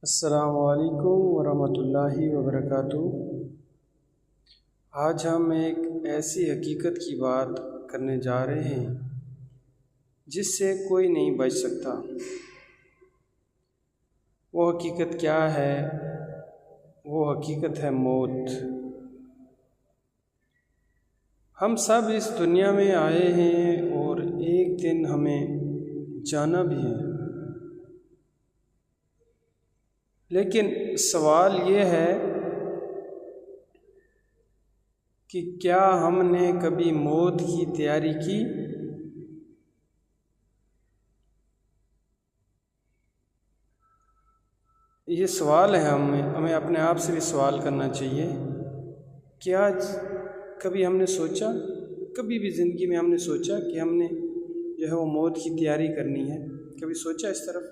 السلام علیکم ورحمۃ اللہ وبرکاتہ۔ آج ہم ایک ایسی حقیقت کی بات کرنے جا رہے ہیں جس سے کوئی نہیں بچ سکتا۔ وہ حقیقت کیا ہے؟ وہ حقیقت ہے موت۔ ہم سب اس دنیا میں آئے ہیں اور ایک دن ہمیں جانا بھی ہے، لیکن سوال یہ ہے کہ کیا ہم نے کبھی موت کی تیاری کی؟ یہ سوال ہے، ہمیں اپنے آپ سے بھی سوال کرنا چاہیے۔ کیا کبھی ہم نے سوچا، کبھی بھی زندگی میں ہم نے سوچا کہ ہم نے جو ہے وہ موت کی تیاری کرنی ہے؟ کبھی سوچا اس طرف؟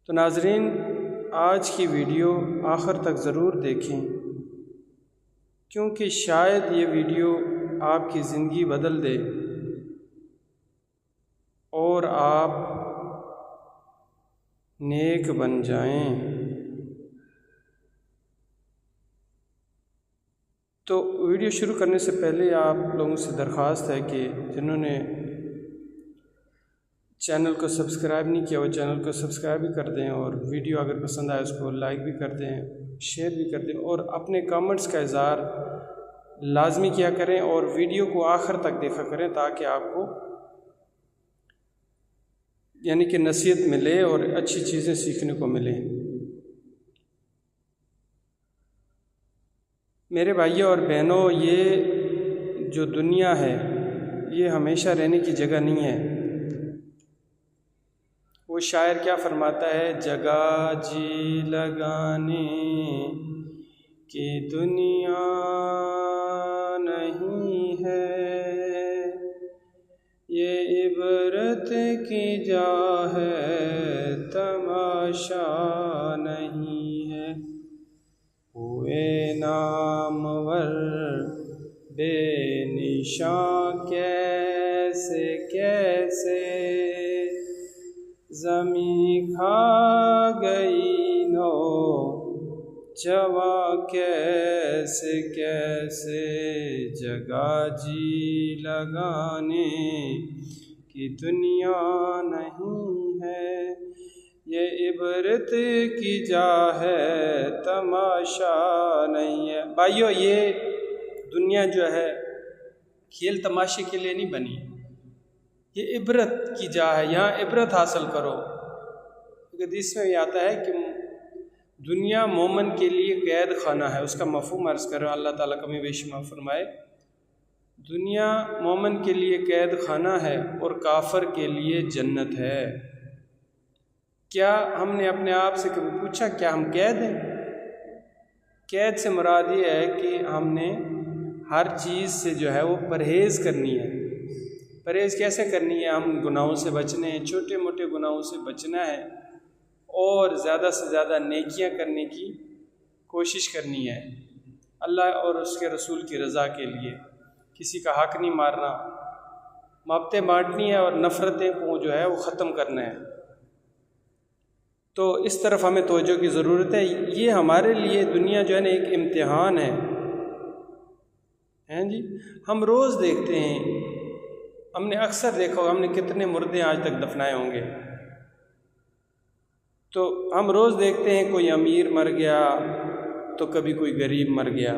تو ناظرین، آج کی ویڈیو آخر تک ضرور دیکھیں، کیونکہ شاید یہ ویڈیو آپ کی زندگی بدل دے اور آپ نیک بن جائیں۔ تو ویڈیو شروع کرنے سے پہلے آپ لوگوں سے درخواست ہے کہ جنہوں نے چینل کو سبسکرائب نہیں کیا وہ چینل کو سبسکرائب بھی کر دیں، اور ویڈیو اگر پسند آئے اس کو لائک بھی کر دیں، شیئر بھی کر دیں، اور اپنے کامنٹس کا اظہار لازمی کیا کریں، اور ویڈیو کو آخر تک دیکھا کریں تاکہ آپ کو یعنی کہ نصیحت ملے اور اچھی چیزیں سیکھنے کو ملیں۔ میرے بھائیوں اور بہنوں، یہ جو دنیا ہے یہ ہمیشہ رہنے کی جگہ نہیں ہے۔ وہ شاعر کیا فرماتا ہے؟ جگہ جی لگانے کی دنیا نہیں ہے، یہ عبرت کی جا ہے تماشا نہیں ہے، ہوئے نامور بے نشاں کیسے کیسے، زمیں کھا گئی نو جواں کیسے کیسے، جگہ جی لگانے کی دنیا نہیں ہے، یہ عبرت کی جا ہے تماشا نہیں ہے۔ بھائیو، یہ دنیا جو ہے کھیل تماشے کے لیے نہیں بنی، یہ عبرت کی جا ہے، یہاں عبرت حاصل کرو۔ کیونکہ حدیث میں یہ آتا ہے کہ دنیا مومن کے لیے قید خانہ ہے، اس کا مفہوم عرض کر رہا ہوں، اللہ تعالیٰ کمی بیشی معاف فرمائے۔ دنیا مومن کے لیے قید خانہ ہے اور کافر کے لیے جنت ہے۔ کیا ہم نے اپنے آپ سے کبھی پوچھا کیا ہم قید ہیں؟ قید سے مراد یہ ہے کہ ہم نے ہر چیز سے جو ہے وہ پرہیز کرنی ہے۔ پرہیز کیسے کرنی ہے؟ ہم گناہوں سے بچنے ہیں، چھوٹے موٹے گناہوں سے بچنا ہے، اور زیادہ سے زیادہ نیکیاں کرنے کی کوشش کرنی ہے اللہ اور اس کے رسول کی رضا کے لیے۔ کسی کا حق نہیں مارنا، محبتیں بانٹنی ہے، اور نفرتیں کو جو ہے وہ ختم کرنا ہے۔ تو اس طرف ہمیں توجہ کی ضرورت ہے۔ یہ ہمارے لیے دنیا جو ہے نا ایک امتحان ہے، ہیں جی۔ ہم روز دیکھتے ہیں، ہم نے اکثر دیکھا ہوگا، ہم نے کتنے مردے آج تک دفنائے ہوں گے۔ تو ہم روز دیکھتے ہیں کوئی امیر مر گیا تو کبھی کوئی غریب مر گیا،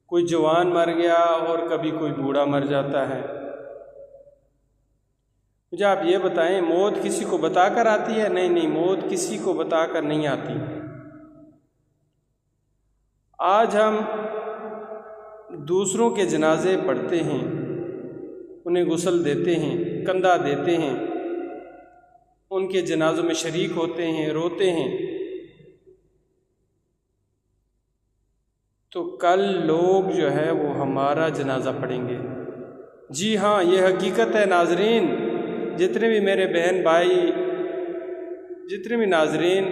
کوئی جوان مر گیا اور کبھی کوئی بوڑھا مر جاتا ہے۔ مجھے آپ یہ بتائیں، موت کسی کو بتا کر آتی ہے؟ نہیں، موت کسی کو بتا کر نہیں آتی۔ آج ہم دوسروں کے جنازے پڑھتے ہیں، انہیں غسل دیتے ہیں، کندھا دیتے ہیں، ان کے جنازوں میں شریک ہوتے ہیں، روتے ہیں، تو کل لوگ جو ہے وہ ہمارا جنازہ پڑھیں گے۔ جی ہاں، یہ حقیقت ہے ناظرین۔ جتنے بھی میرے بہن بھائی، جتنے بھی ناظرین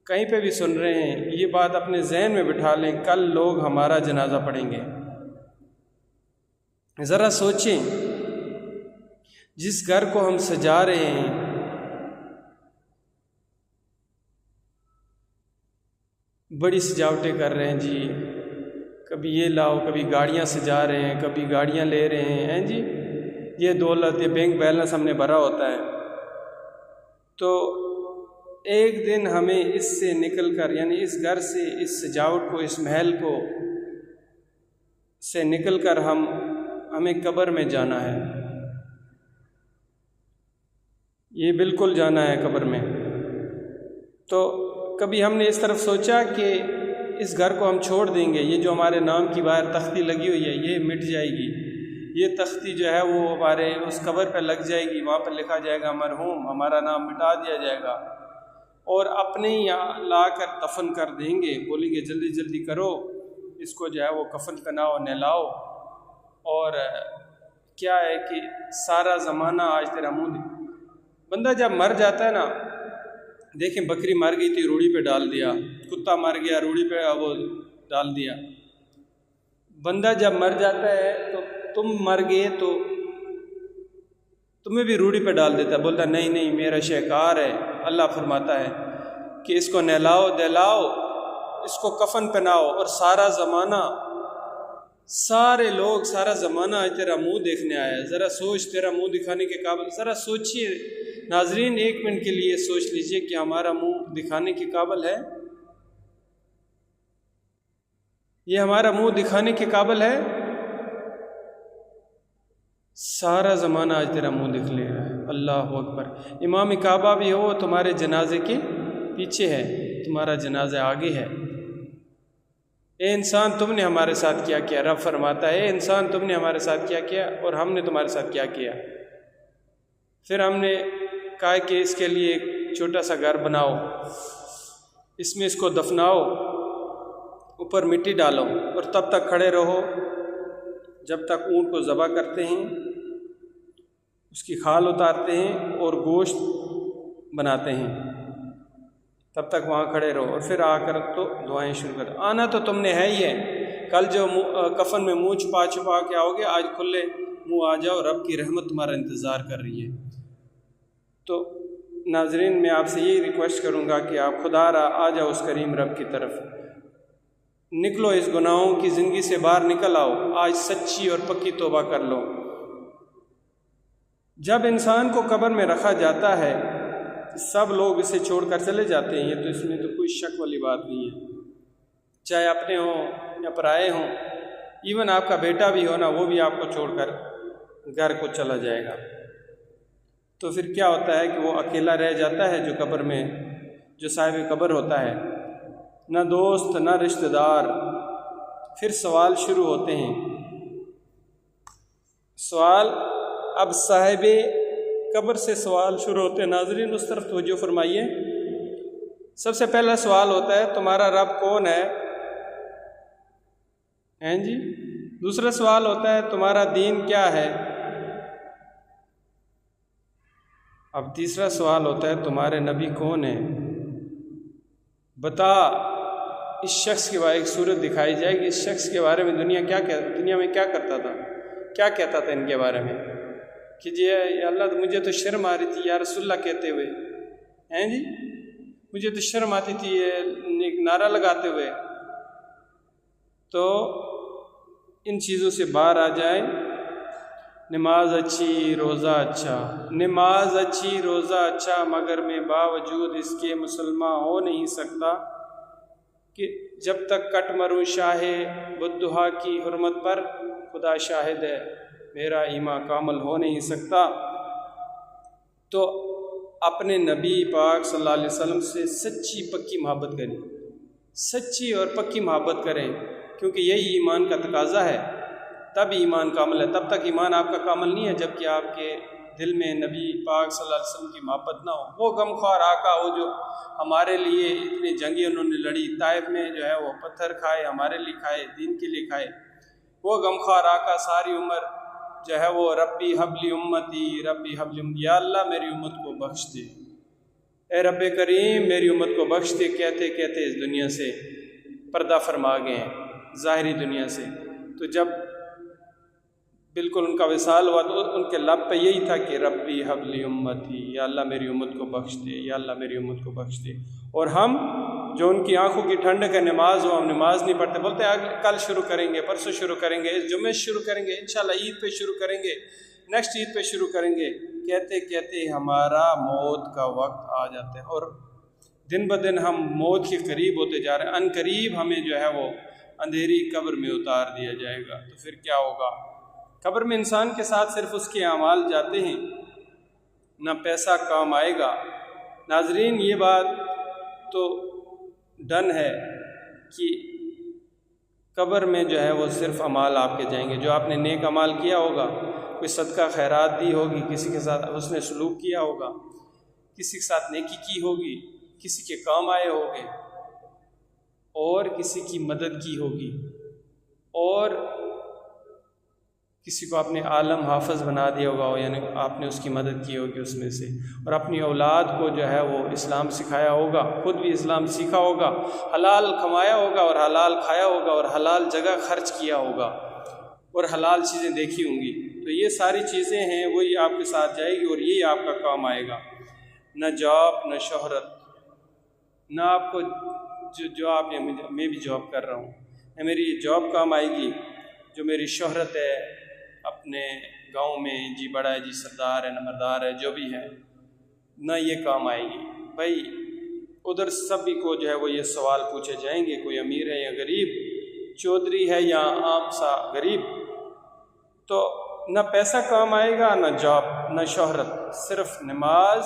کہیں پہ بھی سن رہے ہیں، یہ بات اپنے ذہن میں بٹھا لیں، کل لوگ ہمارا جنازہ پڑھیں گے۔ ذرا سوچیں، جس گھر کو ہم سجا رہے ہیں، بڑی سجاوٹیں کر رہے ہیں جی، کبھی یہ لاؤ، کبھی گاڑیاں سجا رہے ہیں، کبھی گاڑیاں لے رہے ہیں جی، یہ دولت، یہ بینک بیلنس ہم نے بھرا ہوتا ہے۔ تو ایک دن ہمیں اس سے نکل کر، یعنی اس گھر سے، اس سجاوٹ کو، اس محل کو سے نکل کر ہمیں قبر میں جانا ہے، یہ بالکل جانا ہے قبر میں۔ تو کبھی ہم نے اس طرف سوچا کہ اس گھر کو ہم چھوڑ دیں گے، یہ جو ہمارے نام کی باہر تختی لگی ہوئی ہے یہ مٹ جائے گی، یہ تختی جو ہے وہ ہمارے اس قبر پہ لگ جائے گی، وہاں پہ لکھا جائے گا مرحوم، ہمارا نام مٹا دیا جائے گا، اور اپنے ہی لا کر دفن کر دیں گے، بولیں گے جلدی جلدی کرو، اس کو جو ہے وہ کفن پہناؤ، نہلاؤ۔ اور کیا ہے کہ سارا زمانہ آج تیرا منہ بندہ جب مر جاتا ہے نا، دیکھیں بکری مر گئی تھی روڑی پہ ڈال دیا، کتا مر گیا روڑی پہ وہ ڈال دیا، بندہ جب مر جاتا ہے تو تم مر گئے تو تمہیں بھی روڑی پہ ڈال دیتا ہے، بولتا نہیں نہیں میرا شہکار ہے۔ اللہ فرماتا ہے کہ اس کو نہلاؤ دہلاؤ، اس کو کفن پہناؤ، اور سارا زمانہ، سارے لوگ، سارا زمانہ آج تیرا منہ دیکھنے آیا ہے، ذرا سوچ، تیرا منہ دکھانے کے قابل، ذرا سوچئے ناظرین، ایک منٹ کے لیے سوچ لیجئے کہ ہمارا منہ دکھانے کے قابل ہے؟ یہ ہمارا منہ دکھانے کے قابل ہے؟ سارا زمانہ آج تیرا منہ دکھ لے رہا ہے۔ اللہ اکبر۔ امام کعبہ بھی ہو تمہارے جنازے کے پیچھے ہے، تمہارا جنازہ آگے ہے۔ اے انسان تم نے ہمارے ساتھ کیا کیا؟ رب فرماتا ہے اے انسان تم نے ہمارے ساتھ کیا کیا اور ہم نے تمہارے ساتھ کیا کیا؟ پھر ہم نے کہا کہ اس کے لیے ایک چھوٹا سا گھر بناؤ، اس میں اس کو دفناؤ، اوپر مٹی ڈالو، اور تب تک کھڑے رہو جب تک اونٹ کو ذبح کرتے ہیں، اس کی کھال اتارتے ہیں اور گوشت بناتے ہیں، تب تک وہاں کھڑے رہو، اور پھر آ کر تو دعائیں شروع کر۔ آنا تو تم نے ہے ہی ہے، کل جو کفن میں منہ چھپا چھپا کے آؤ گے، آج کھلے منہ آ جاؤ، رب کی رحمت تمہارا انتظار کر رہی ہے۔ تو ناظرین میں آپ سے یہی ریکویسٹ کروں گا کہ آپ خدا را آ جاؤ اس کریم رب کی طرف، نکلو اس گناہوں کی زندگی سے باہر نکل آؤ، آج سچی اور پکی توبہ کر لو۔ جب انسان کو قبر میں رکھا جاتا ہے سب لوگ اسے چھوڑ کر چلے جاتے ہیں، یہ تو اس میں تو کوئی شک والی بات نہیں ہے، چاہے اپنے ہوں یا پرائے ہوں، ایون آپ کا بیٹا بھی ہو نا، وہ بھی آپ کو چھوڑ کر گھر کو چلا جائے گا۔ تو پھر کیا ہوتا ہے کہ وہ اکیلا رہ جاتا ہے جو قبر میں، جو صاحب قبر ہوتا ہے، نہ دوست نہ رشتہ دار۔ پھر سوال شروع ہوتے ہیں، سوال اب صاحب قبر سے سوال شروع ہوتے ہیں۔ ناظرین اس طرف توجہ فرمائیے۔ سب سے پہلا سوال ہوتا ہے تمہارا رب کون ہے؟ ہیں جی؟ دوسرا سوال ہوتا ہے تمہارا دین کیا ہے؟ اب تیسرا سوال ہوتا ہے تمہارے نبی کون ہیں؟ بتا۔ اس شخص کے بارے ایک صورت دکھائی جائے گی، اس شخص کے بارے میں دنیا میں کیا کرتا تھا، کیا کہتا تھا ان کے بارے میں کہ جی اللہ مجھے تو شرم آ رہی تھی یا رسول اللہ کہتے ہوئے، ہیں جی، مجھے تو شرم آتی تھی ایک نعرہ لگاتے ہوئے۔ تو ان چیزوں سے باہر آ جائیں۔ نماز اچھی روزہ اچھا، نماز اچھی روزہ اچھا، مگر میں باوجود اس کے مسلمان ہو نہیں سکتا کہ جب تک کٹ مروں شاہ بددہا کی حرمت پر، خدا شاہد ہے میرا ایمان کامل ہو نہیں سکتا۔ تو اپنے نبی پاک صلی اللہ علیہ وسلم سے سچی پکی محبت کریں، سچی اور پکی محبت کریں، کیونکہ یہی ایمان کا تقاضا ہے، تب ایمان کامل ہے۔ تب تک ایمان آپ کا کامل نہیں ہے جب کہ آپ کے دل میں نبی پاک صلی اللہ علیہ وسلم کی محبت نہ ہو۔ وہ غمخوار آقا ہو جو ہمارے لیے اتنی جنگیں انہوں نے لڑی، طائف میں جو ہے وہ پتھر کھائے، ہمارے لیے کھائے، دین کے لیے کھائے۔ وہ غمخوار آقا ساری عمر جو ہے وہ ربی حبلی امتی، ربی حبلی امتی، یا اللہ میری امت کو بخش دے، اے رب کریم میری امت کو بخش دے، کہتے کہتے اس دنیا سے پردہ فرما گئے ہیں، ظاہری دنیا سے۔ تو جب بالکل ان کا وصال ہوا تو ان کے لب پہ یہی تھا کہ ربی حبلی امتی، یا اللہ میری امت کو بخش دے، یا اللہ میری امت کو بخش دے۔ اور ہم جو ان کی آنکھوں کی ٹھنڈک ہے نماز ہو، ہم نماز نہیں پڑھتے، بولتے کل شروع کریں گے، پرسوں شروع کریں گے، اس جمعے شروع کریں گے، انشاءاللہ عید پہ شروع کریں گے، نیکسٹ عید پہ شروع کریں گے، کہتے کہتے ہمارا موت کا وقت آ جاتا ہے، اور دن بدن ہم موت کے قریب ہوتے جا رہے ہیں۔ ان قریب ہمیں جو ہے وہ اندھیری قبر میں اتار دیا جائے گا، تو پھر کیا ہوگا؟ قبر میں انسان کے ساتھ صرف اس کے اعمال جاتے ہیں، نہ پیسہ کام آئے گا۔ ناظرین یہ بات تو ڈن ہے کہ قبر میں جو ہے وہ صرف اعمال آپ کے جائیں گے، جو آپ نے نیک اعمال کیا ہوگا، کوئی صدقہ خیرات دی ہوگی، کسی کے ساتھ اس نے سلوک کیا ہوگا، کسی کے ساتھ نیکی کی ہوگی، کسی کے کام آئے ہوگے، اور کسی کی مدد کی ہوگی، اور کسی کو آپ نے عالم حافظ بنا دیا ہوگا، یعنی آپ نے اس کی مدد کی ہوگی اس میں سے، اور اپنی اولاد کو جو ہے وہ اسلام سکھایا ہوگا، خود بھی اسلام سیکھا ہوگا، حلال کمایا ہوگا اور حلال کھایا ہوگا، اور حلال جگہ خرچ کیا ہوگا، اور حلال چیزیں دیکھی ہوں گی، تو یہ ساری چیزیں ہیں وہی آپ کے ساتھ جائے گی، اور یہی آپ کا کام آئے گا۔ نہ جاب، نہ شہرت، نہ آپ کو جو آپ میں بھی جاب کر رہا ہوں، نہ میری جاب کام آئے گی، جو میری شہرت ہے اپنے گاؤں میں، جی بڑا ہے، جی سردار ہے، نمبردار ہے، جو بھی ہے، نہ یہ کام آئے گی۔ بھائی ادھر سبھی کو جو ہے وہ یہ سوال پوچھے جائیں گے، کوئی امیر ہے یا غریب، چودھری ہے یا عام سا غریب، تو نہ پیسہ کام آئے گا، نہ جاب، نہ شہرت، صرف نماز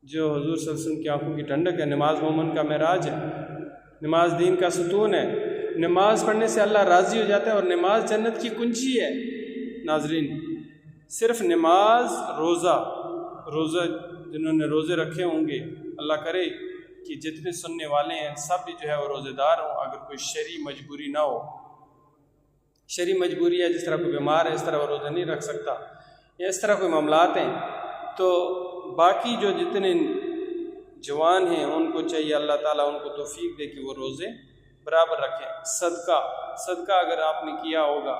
جو حضور صلی اللہ علیہ وسلم کی آنکھوں کی ٹھنڈک ہے، نماز مومن کا معراج ہے، نماز دین کا ستون ہے، نماز پڑھنے سے اللہ راضی ہو جاتا ہے، اور نماز جنت کی کنجی ہے۔ ناظرین صرف نماز، روزہ جنہوں نے روزے رکھے ہوں گے، اللہ کرے کہ جتنے سننے والے ہیں سب بھی جو ہے وہ روزے دار ہوں، اگر کوئی شرعی مجبوری نہ ہو، شرعی مجبوری ہے، جس طرح کوئی بیمار ہے اس طرح وہ روزہ نہیں رکھ سکتا، یا اس طرح کوئی معاملات ہیں، تو باقی جو جتنے جوان ہیں ان کو چاہیے اللہ تعالیٰ ان کو توفیق دے کہ وہ روزے برابر رکھیں۔ صدقہ اگر آپ نے کیا ہوگا،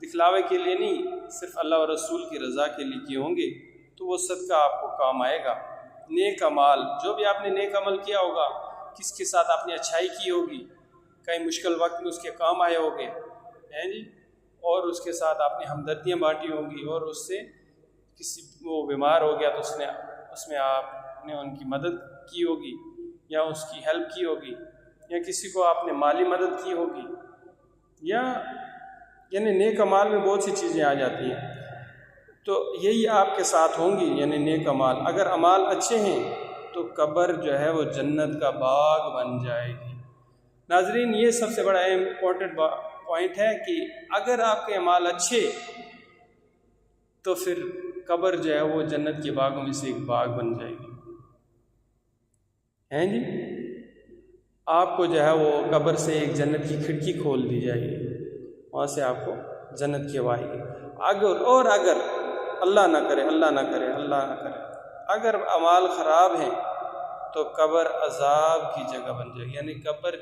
دکھلاوے کے لیے نہیں، صرف اللہ اور رسول کی رضا کے لیے کیے ہوں گے، تو وہ صدقہ آپ کو کام آئے گا۔ نیک اعمال، جو بھی آپ نے نیک عمل کیا ہوگا، کس کے ساتھ آپ نے اچھائی کی ہوگی، کہیں مشکل وقت میں اس کے کام آئے ہوگے، ہیں جی، اور اس کے ساتھ آپ نے ہمدردیاں بانٹی ہوں گی، اور اس سے کسی وہ بیمار ہو گیا تو اس میں آپ نے ان کی مدد کی ہوگی، یا اس کی ہیلپ کی ہوگی، یا کسی کو آپ نے مالی مدد کی ہوگی، یا یعنی نیک اعمال میں بہت سی چیزیں آ جاتی ہیں، تو یہی آپ کے ساتھ ہوں گی، یعنی نیک اعمال۔ اگر اعمال اچھے ہیں تو قبر جو ہے وہ جنت کا باغ بن جائے گی۔ ناظرین یہ سب سے بڑا امپورٹنٹ پوائنٹ ہے کہ اگر آپ کے اعمال اچھے تو پھر قبر جو ہے وہ جنت کے باغوں میں سے ایک باغ بن جائے گی، ہیں جی، آپ کو جو ہے وہ قبر سے ایک جنت کی کھڑکی کھول دی جائے گی، وہاں سے آپ کو جنت کی ہوا آئے گی۔ اگر اللہ نہ کرے اگر اعمال خراب ہیں تو قبر عذاب کی جگہ بن جائے گی، یعنی قبر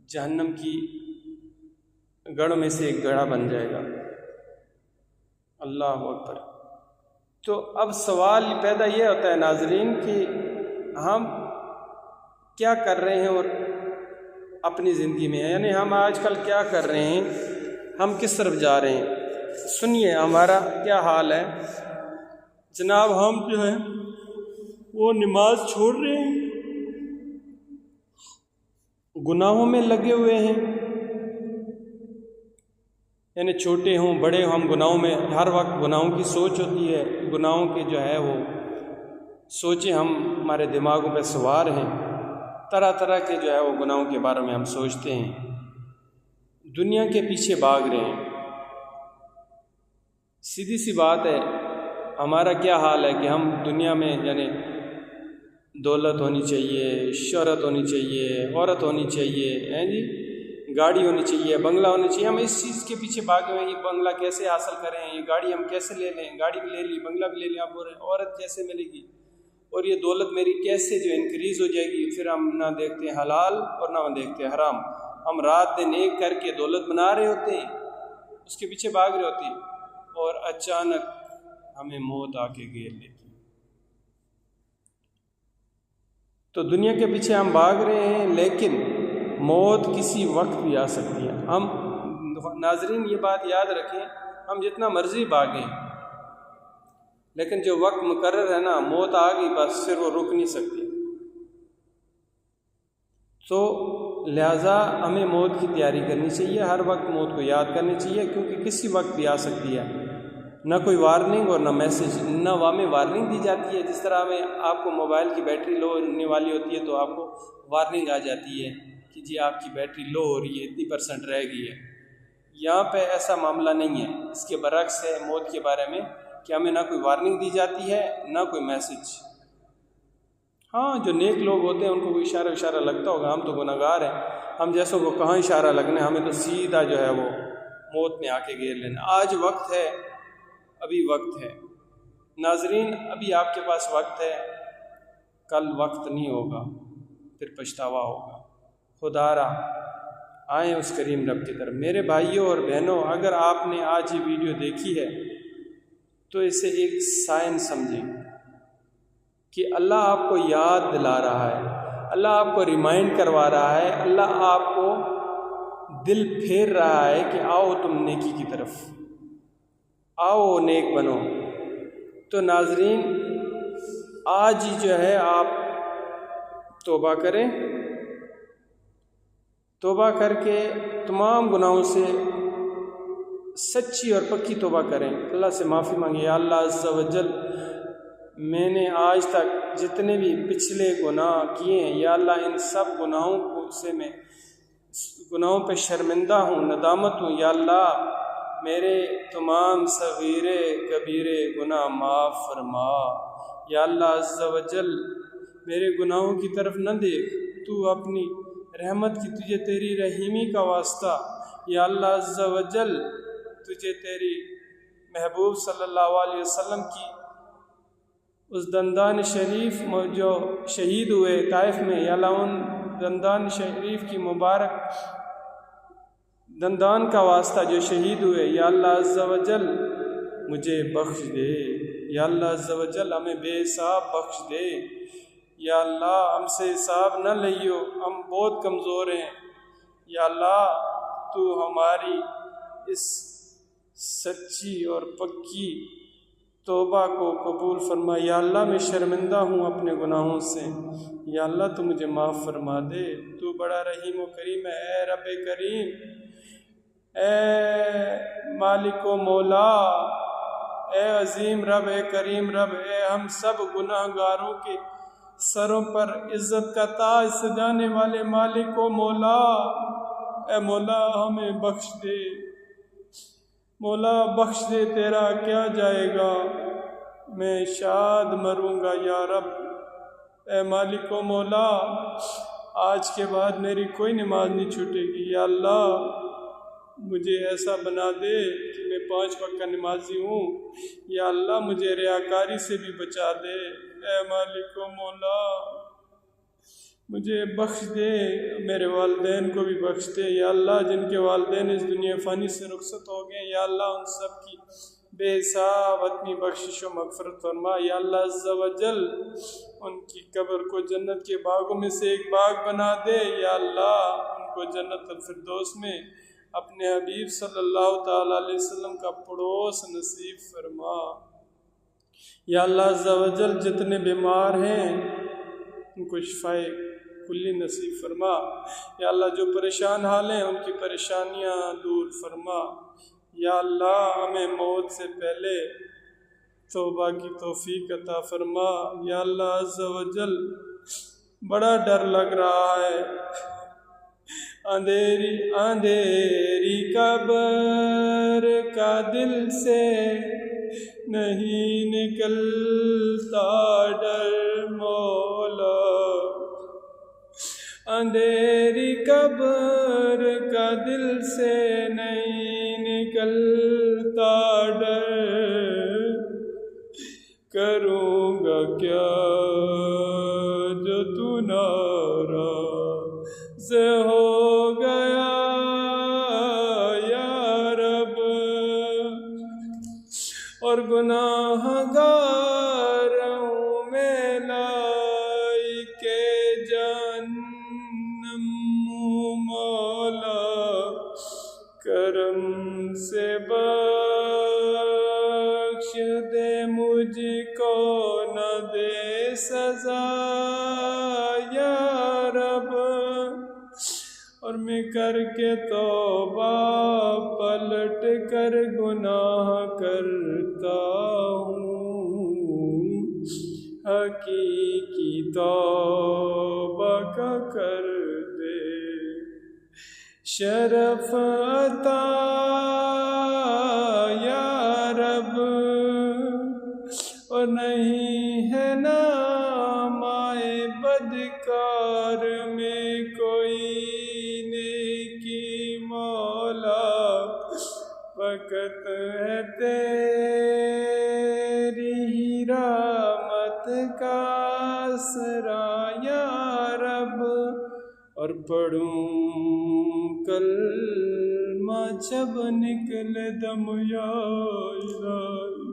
جہنم کی گڑھ میں سے ایک گڑھا بن جائے گا۔ اللہ اکبر۔ تو اب سوال پیدا یہ ہوتا ہے ناظرین کہ ہم کیا کر رہے ہیں اور اپنی زندگی میں، یعنی ہم آج کل کیا کر رہے ہیں، ہم کس طرف جا رہے ہیں۔ سنیے ہمارا کیا حال ہے جناب، ہم جو ہے وہ نماز چھوڑ رہے ہیں، گناہوں میں لگے ہوئے ہیں، یعنی چھوٹے ہوں بڑے ہوں، ہم گناہوں میں ہر وقت گناہوں کی سوچ ہوتی ہے، گناہوں کے جو ہے وہ سوچیں ہمارے دماغوں پہ سوار ہیں، طرح طرح کے جو ہے وہ گناہوں کے بارے میں ہم سوچتے ہیں، دنیا کے پیچھے بھاگ رہے ہیں۔ سیدھی سی بات ہے، ہمارا کیا حال ہے کہ ہم دنیا میں یعنی دولت ہونی چاہیے، شہرت ہونی چاہیے، عورت ہونی چاہیے، ہیں جی، گاڑی ہونی چاہیے، بنگلہ ہونی چاہیے، ہم اس چیز کے پیچھے بھاگے ہوئے ہیں، یہ بنگلہ کیسے حاصل کریں، یہ گاڑی ہم کیسے لے لیں، گاڑی بھی لے لی، بنگلہ بھی لے لیا، اب عورت کیسے ملے گی، اور یہ دولت میری کیسے جو انکریز ہو جائے گی۔ پھر ہم نہ دیکھتے حلال اور نہ دیکھتے حرام، ہم رات دن ایک کر کے دولت بنا رہے ہوتے ہیں، اس کے پیچھے بھاگ رہے ہوتے ہیں اور اچانک ہمیں موت آ کے گھیر لیتی ہے۔ تو دنیا کے پیچھے ہم بھاگ رہے ہیں، لیکن موت کسی وقت بھی آ سکتی ہے۔ ہم ناظرین یہ بات یاد رکھیں، ہم جتنا مرضی بھاگیں، لیکن جو وقت مقرر ہے نا، موت آ گئی بس، پھر وہ رک نہیں سکتی۔ تو لہٰذا ہمیں موت کی تیاری کرنی چاہیے، ہر وقت موت کو یاد کرنی چاہیے، کیونکہ کسی وقت بھی آ سکتی ہے۔ نہ کوئی وارننگ اور نہ میسج، نہ ہمیں وارننگ دی جاتی ہے۔ جس طرح ہمیں آپ کو موبائل کی بیٹری لو ہونے والی ہوتی ہے تو آپ کو وارننگ آ جاتی ہے کہ جی آپ کی بیٹری لو ہو رہی ہے، اتنی % رہ گئی ہے۔ یہاں پہ ایسا معاملہ نہیں ہے، اس کے برعکس ہے موت کے بارے میں کہ ہمیں نہ کوئی وارننگ دی جاتی ہے نہ کوئی میسج۔ ہاں، جو نیک لوگ ہوتے ہیں ان کو کوئی اشارہ لگتا ہوگا، ہم تو گناہ گار ہیں، ہم جیسوں کو کہاں اشارہ لگنا ہے، ہمیں تو سیدھا جو ہے وہ موت میں آ کے گھیر لینا۔ آج وقت ہے، ابھی وقت ہے ناظرین، ابھی آپ کے پاس وقت ہے، کل وقت نہیں ہوگا، پھر پچھتاوا ہوگا۔ خدا را آئیں اس کریم رب کی طرف۔ میرے بھائیوں اور بہنوں، اگر آپ نے آج یہ ویڈیو دیکھی ہے تو اسے ایک سائن سمجھیں کہ اللہ آپ کو یاد دلا رہا ہے، اللہ آپ کو ریمائنڈ کروا رہا ہے، اللہ آپ کو دل پھیر رہا ہے کہ آؤ تم نیکی کی طرف، آؤ نیک بنو۔ تو ناظرین، آج ہی جو ہے آپ توبہ کریں، توبہ کر کے تمام گناہوں سے سچی اور پکی توبہ کریں، اللہ سے معافی مانگیں۔ یا اللہ عز و جل، میں نے آج تک جتنے بھی پچھلے گناہ کیے ہیں، یا اللہ ان سب گناہوں سے میں گناہوں پہ شرمندہ ہوں، ندامت ہوں۔ یا اللہ میرے تمام صغیرے کبیرے گناہ معاف فرما۔ یا اللہ عز و جل میرے گناہوں کی طرف نہ دیکھ، تو اپنی رحمت کی، تجھے تیری رحیمی کا واسطہ، یا اللہ عز و جل تجھے تیری محبوب صلی اللہ علیہ وسلم کی اس دندان شریف جو شہید ہوئے طائف میں، یا اللہ ان دندان شریف کی مبارک دندان کا واسطہ جو شہید ہوئے، یا اللہ عز و جل مجھے بخش دے۔ یا اللہ عز و جل ہمیں بے حساب بخش دے۔ یا اللہ ہم سے حساب نہ لئیو، ہم بہت کمزور ہیں۔ یا اللہ تو ہماری اس سچی اور پکی توبہ کو قبول فرما۔ یا اللہ میں شرمندہ ہوں اپنے گناہوں سے، یا اللہ تو مجھے معاف فرما دے۔ تو بڑا رحیم و کریم ہے، اے رب کریم، اے مالک و مولا، اے عظیم رب، اے کریم رب، اے ہم سب گناہ گاروں کے سروں پر عزت کا تاج سجانے والے مالک و مولا، اے مولا ہمیں بخش دے، مولا بخش دے، تیرا کیا جائے گا، میں شاد مروں گا یا رب۔ اے مالک و مولا، آج کے بعد میری کوئی نماز نہیں چھوٹے گی، یا اللہ مجھے ایسا بنا دے کہ میں 5 وقت کا نمازی ہوں، یا اللہ مجھے ریاکاری سے بھی بچا دے۔ اے مالک و مولا مجھے بخش دے، میرے والدین کو بھی بخش دے، یا اللہ جن کے والدین اس دنیا فانی سے رخصت ہو گئے، یا اللہ ان سب کی بے حساب اپنی بخشش و مغفرت فرما۔ یا اللہ عز و جل ان کی قبر کو جنت کے باغوں میں سے ایک باغ بنا دے، یا اللہ ان کو جنت الفردوس میں اپنے حبیب صلی اللہ تعالیٰ علیہ وسلم کا پڑوس نصیب فرما۔ یا اللہ عز و جل جتنے بیمار ہیں ان کو شفائے کلی نصیب فرما۔ یا اللہ جو پریشان حال ہیں ان کی پریشانیاں دور فرما۔ یا اللہ ہمیں موت سے پہلے توبہ کی توفیق عطا فرما۔ یا اللہ عز و جل بڑا ڈر لگ رہا ہے، اندھیری قبر کا دل سے نہیں نکلتا ڈر مولا، اندھیری قبر کا دل سے نہیں نکلتا ڈر، کروں گا کیا جو تو ناراض ہو گیا یا رب۔ گناہ گار ہوں میں لائی کے جہنم مولا کرم سے بخش دے مجھ کو نہ دے سزا یا رب اور میں کر کے توبہ پلٹ کر گناہ کرتا ہوں حقیقی توبہ کا کر دے شرف عطا یا رب اور نہیں ہے نامۂ بدکار میں کوئی نیکی مولا فقط ہے تیری ہی رحمت کا آسرا یا رب اور پڑھوں کلمہ جب نکلے دم یا الہی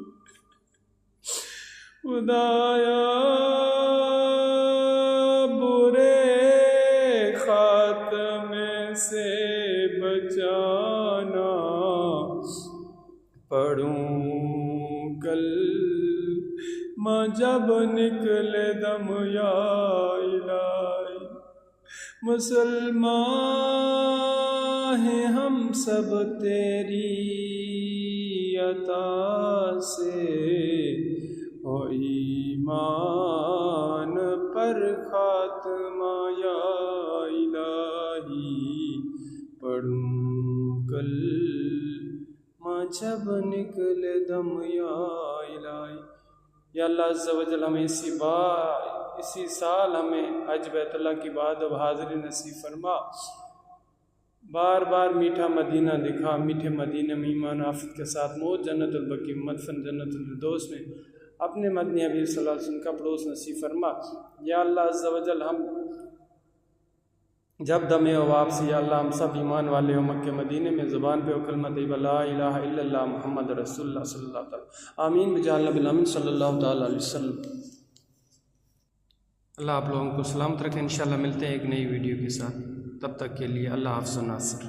خدایا برے خاتمے سے بچانا پڑھوں کلمہ جب نکلے دم یا الہی مسلمان ہیں ہم سب تیری عطا سے او ایمان پر خاتمہ یا الہی پڑھوں کلمہ جب نکلے دم یا الہی یا اللہ عز و جل ہمیں اسی سال ہمیں حج بیت اللہ کی بعد اب حاضری نصیب فرما بار بار میٹھا مدینہ دکھا میٹھے مدینہ میں ایمان آفت کے ساتھ موت جنت البقیع مدفن جنت الفردوس میں اپنے مدنی حبیب صلی اللہ علیہ وسلم کا پڑوس نصیب فرما یا اللہ عز و جل ہم جب دمے و واپسی یا اللہ ہم سب ایمان والے ہو مکہ مدینے میں زبان پہ کلمہ طیبہ لا الہ الا اللہ محمد رسول اللہ صلی اللہ تعالی آمین بجاہ نبی الامین صلی اللہ تعالی علیہ وسلم۔ اللہ آپ لوگوں کو سلامت رکھیں، انشاءاللہ ملتے ہیں ایک نئی ویڈیو کے ساتھ، تب تک کے لیے اللہ حافظ و ناصر۔